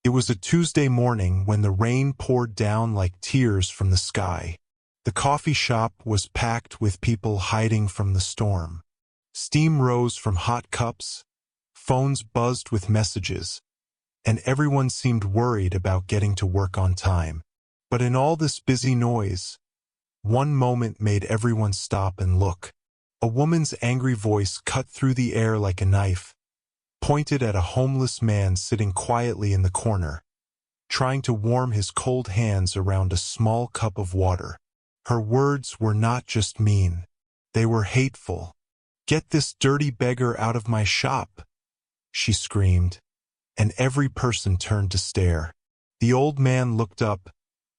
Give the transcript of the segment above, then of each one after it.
It was a Tuesday morning when the rain poured down like tears from the sky. The coffee shop was packed with people hiding from the storm. Steam rose from hot cups, phones buzzed with messages, and everyone seemed worried about getting to work on time. But in all this busy noise, one moment made everyone stop and look. A woman's angry voice cut through the air like a knife, pointed at a homeless man sitting quietly in the corner, trying to warm his cold hands around a small cup of water. Her words were not just mean, they were hateful. "Get this dirty beggar out of my shop," she screamed, and every person turned to stare. The old man looked up,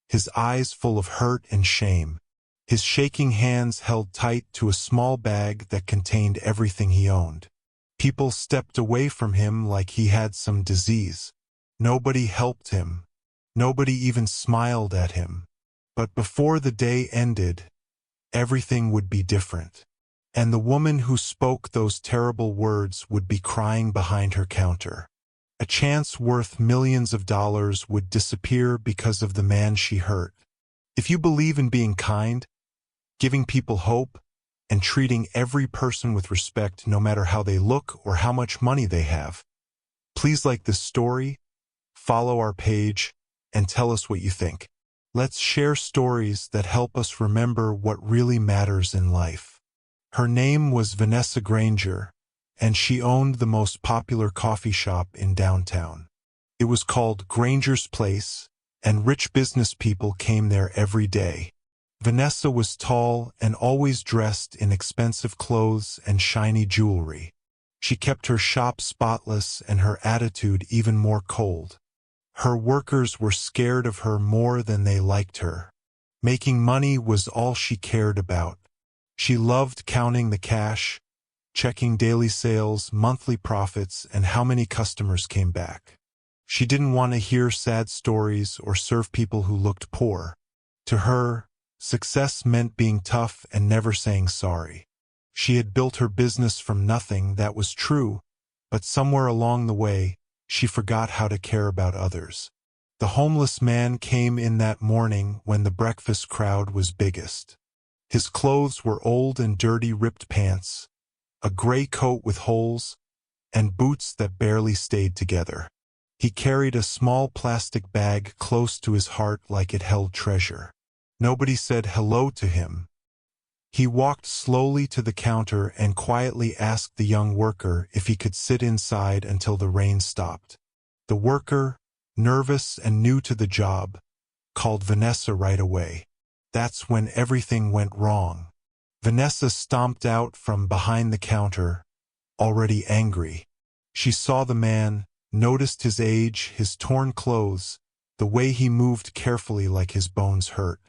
his eyes full of hurt and shame. His shaking hands held tight to a small bag that contained everything he owned. People stepped away from him like he had some disease. Nobody helped him. Nobody even smiled at him. But before the day ended, everything would be different. And the woman who spoke those terrible words would be crying behind her counter. A chance worth millions of dollars would disappear because of the man she hurt. If you believe in being kind, giving people hope, and treating every person with respect no matter how they look or how much money they have, please like this story, follow our page, and tell us what you think. Let's share stories that help us remember what really matters in life. Her name was Vanessa Granger, and she owned the most popular coffee shop in downtown. It was called Granger's Place, and rich business people came there every day. Vanessa was tall and always dressed in expensive clothes and shiny jewelry. She kept her shop spotless and her attitude even more cold. Her workers were scared of her more than they liked her. Making money was all she cared about. She loved counting the cash, checking daily sales, monthly profits, and how many customers came back. She didn't want to hear sad stories or serve people who looked poor. To her, success meant being tough and never saying sorry. She had built her business from nothing, that was true, but somewhere along the way, she forgot how to care about others. The homeless man came in that morning when the breakfast crowd was biggest. His clothes were old and dirty, ripped pants, a gray coat with holes, and boots that barely stayed together. He carried a small plastic bag close to his heart like it held treasure. Nobody said hello to him. He walked slowly to the counter and quietly asked the young worker if he could sit inside until the rain stopped. The worker, nervous and new to the job, called Vanessa right away. That's when everything went wrong. Vanessa stomped out from behind the counter, already angry. She saw the man, noticed his age, his torn clothes, the way he moved carefully like his bones hurt.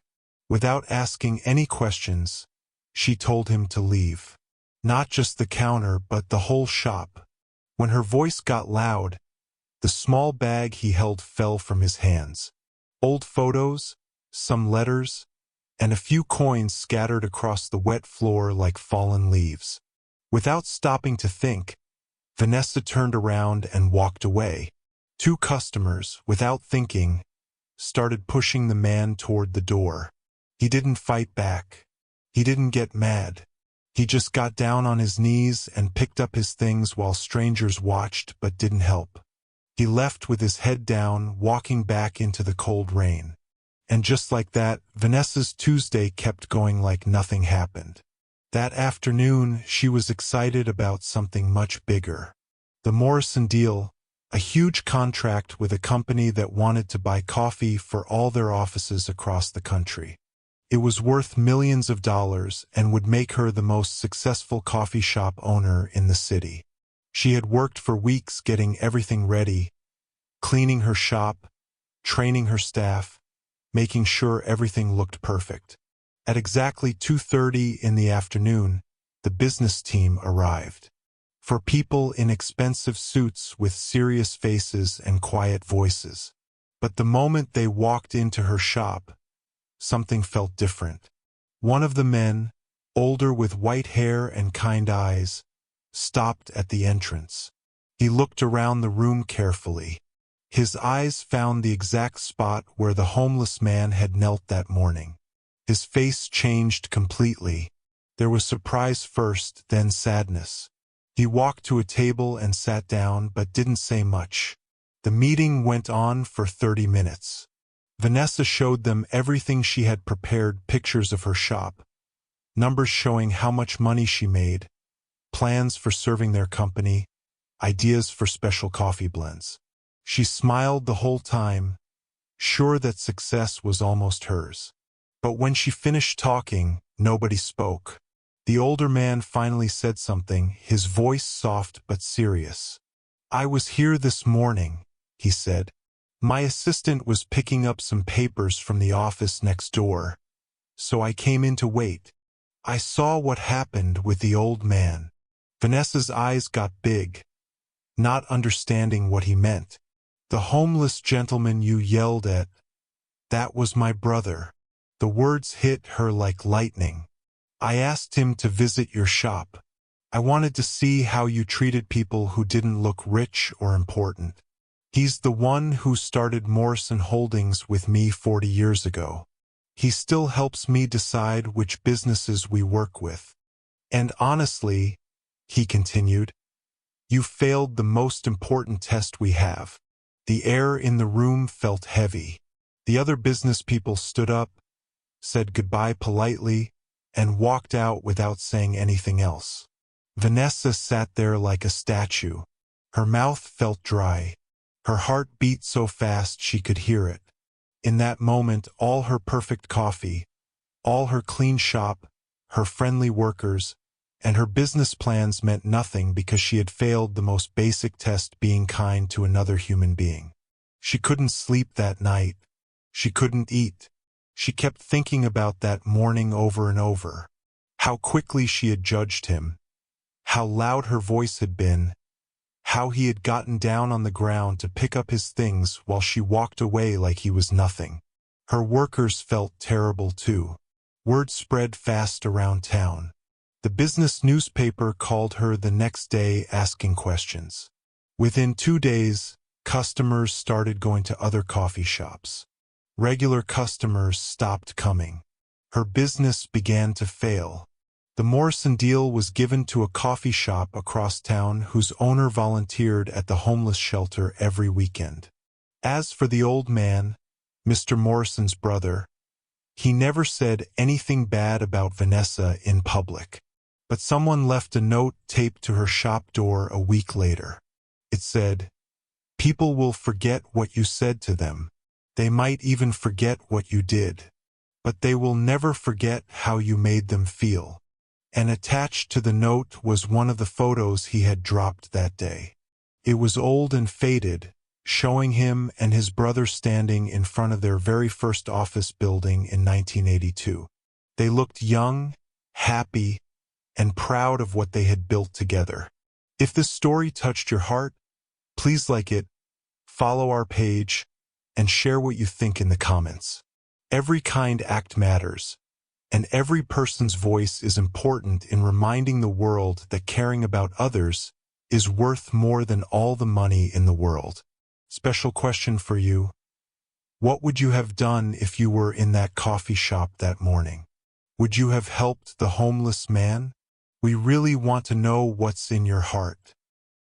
Without asking any questions, she told him to leave. Not just the counter, but the whole shop. When her voice got loud, the small bag he held fell from his hands. Old photos, some letters, and a few coins scattered across the wet floor like fallen leaves. Without stopping to think, Vanessa turned around and walked away. Two customers, without thinking, started pushing the man toward the door. He didn't fight back. He didn't get mad. He just got down on his knees and picked up his things while strangers watched but didn't help. He left with his head down, walking back into the cold rain. And just like that, Vanessa's Tuesday kept going like nothing happened. That afternoon, she was excited about something much bigger. The Morrison deal, a huge contract with a company that wanted to buy coffee for all their offices across the country. It was worth millions of dollars and would make her the most successful coffee shop owner in the city. She had worked for weeks getting everything ready, cleaning her shop, training her staff, making sure everything looked perfect. At exactly 2:30 in the afternoon, the business team arrived. For people in expensive suits with serious faces and quiet voices. But the moment they walked into her shop, something felt different. One of the men, older with white hair and kind eyes, stopped at the entrance. He looked around the room carefully. His eyes found the exact spot where the homeless man had knelt that morning. His face changed completely. There was surprise first, then sadness. He walked to a table and sat down, but didn't say much. The meeting went on for 30 minutes. Vanessa showed them everything she had prepared, pictures of her shop, numbers showing how much money she made, plans for serving their company, ideas for special coffee blends. She smiled the whole time, sure that success was almost hers. But when she finished talking, nobody spoke. The older man finally said something, his voice soft but serious. "I was here this morning," he said. "My assistant was picking up some papers from the office next door, so I came in to wait. I saw what happened with the old man." Vanessa's eyes got big, not understanding what he meant. "The homeless gentleman you yelled at, that was my brother." The words hit her like lightning. "I asked him to visit your shop. I wanted to see how you treated people who didn't look rich or important. He's the one who started Morrison Holdings with me 40 years ago. He still helps me decide which businesses we work with. And honestly," he continued, "you failed the most important test we have." The air in the room felt heavy. The other business people stood up, said goodbye politely, and walked out without saying anything else. Vanessa sat there like a statue. Her mouth felt dry. Her heart beat so fast she could hear it. In that moment, all her perfect coffee, all her clean shop, her friendly workers, and her business plans meant nothing because she had failed the most basic test, being kind to another human being. She couldn't sleep that night. She couldn't eat. She kept thinking about that morning over and over. How quickly she had judged him. How loud her voice had been. How he had gotten down on the ground to pick up his things while she walked away like he was nothing. Her workers felt terrible too. Word spread fast around town. The business newspaper called her the next day asking questions. Within 2 days, customers started going to other coffee shops. Regular customers stopped coming. Her business began to fail. The Morrison deal was given to a coffee shop across town whose owner volunteered at the homeless shelter every weekend. As for the old man, Mr. Morrison's brother, he never said anything bad about Vanessa in public. But someone left a note taped to her shop door a week later. It said, "People will forget what you said to them. They might even forget what you did. But they will never forget how you made them feel." And attached to the note was one of the photos he had dropped that day. It was old and faded, showing him and his brother standing in front of their very first office building in 1982. They looked young, happy, and proud of what they had built together. If this story touched your heart, please like it, follow our page, and share what you think in the comments. Every kind act matters, and every person's voice is important in reminding the world that caring about others is worth more than all the money in the world. Special question for you. What would you have done if you were in that coffee shop that morning? Would you have helped the homeless man? We really want to know what's in your heart.